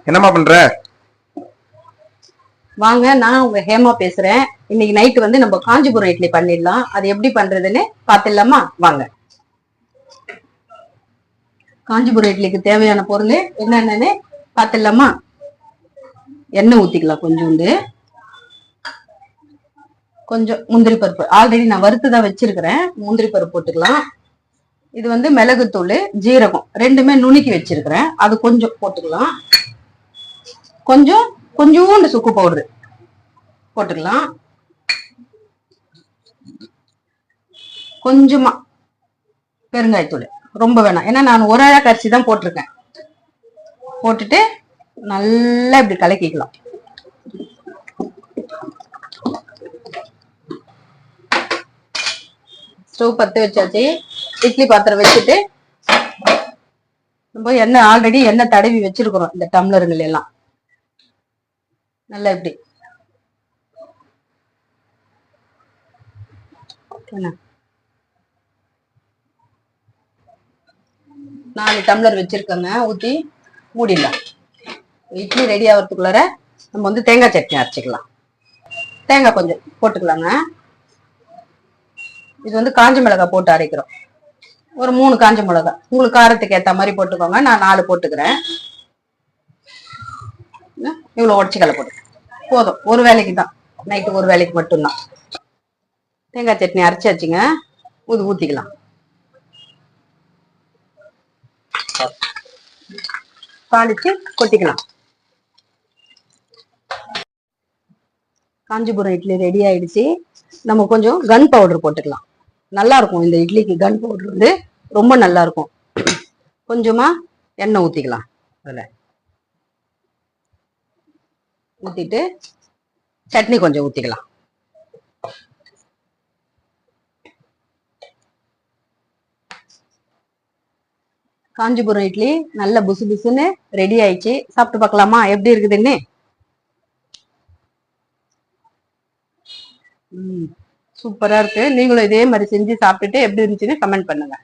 என்னம்மா பண்ற? வாங்க, நான் உங்க ஹேமா பேசுறேன். இன்னைக்கு நைட்டு வந்து நம்ம காஞ்சிபுரம் இட்லி பண்ணிடலாம். அது எப்படி பண்றதுன்னு பாத்துடலாமா? வாங்க. காஞ்சிபுரம் இட்லிக்கு தேவையான பொருள் என்னென்னு பாத்துடலாமா? எண்ணெய் ஊத்திக்கலாம், கொஞ்சம் முந்திரி பருப்பு. ஆல்ரெடி நான் வறுத்துதான் வச்சிருக்கிறேன். முந்திரி பருப்பு போட்டுக்கலாம். இது வந்து மிளகுத்தூள், ஜீரகம் ரெண்டுமே நுணுக்கி வச்சிருக்கிறேன். அது கொஞ்சம் போட்டுக்கலாம். கொஞ்சோண்டு சுக்கு பவுடரு போட்டுக்கலாம். கொஞ்சமா பெருங்காயத்தூள், ரொம்ப வேணாம், ஏன்னா நான் ஒரு அழகு அரிசி தான் போட்டிருக்கேன். போட்டுட்டு நல்லா இப்படி கலக்கிக்கலாம். ஸ்டவ் பத்து வச்சாச்சு. இட்லி பாத்திரம் வச்சுட்டு நம்ம எண்ணெய் ஆல்ரெடி எண்ணெய் தடவி வச்சிருக்கிறோம். இந்த டம்ளருங்கள் எல்லாம் நல்லா இப்படி 4 டம்ளர் வச்சிருக்கோங்க. ஊத்தி மூடிடலாம். இட்லி ரெடி ஆகிறதுக்குள்ளார நம்ம வந்து தேங்காய் சட்னி அரைச்சிக்கலாம். தேங்காய் கொஞ்சம் போட்டுக்கலாங்க. இது வந்து காஞ்ச மிளகாய் போட்டு அரைக்கிறோம். ஒரு 3 காஞ்ச மிளகாய், உங்களுக்கு காரத்துக்கு ஏற்ற மாதிரி போட்டுக்கோங்க. நான் 4 போட்டுக்கிறேன். இவ்வளவு உடச்சிக்கலை போட்டு போதும். ஒரு வேலைக்கு தான், நைட்டு ஒரு வேலைக்கு மட்டும்தான். தேங்காய் சட்னி அரைச்சாச்சுங்க. ஊத்திக்கலாம். தாளிச்சு கொட்டிக்கலாம். காஞ்சிபுரம் இட்லி ரெடி ஆயிடுச்சு. நம்ம கொஞ்சம் கன் பவுடர் போட்டுக்கலாம். நல்லா இருக்கும் இந்த இட்லிக்கு. கன் பவுடர் வந்து ரொம்ப நல்லா இருக்கும். கொஞ்சமா எண்ணெய் ஊத்திக்கலாம். அதுல ஊத்திட்டு சட்னி கொஞ்சம் ஊத்திக்கலாம். காஞ்சிபுரம் இட்லி நல்ல புசு புசுன்னு ரெடி ஆயிடுச்சு. சாப்பிட்டு பார்க்கலாமா எப்படி இருக்குதுன்னு? சூப்பரா இருக்கு. நீங்களும் இதே மாதிரி செஞ்சு சாப்பிட்டுட்டு எப்படி இருந்துச்சுன்னு கமெண்ட் பண்ணுங்க.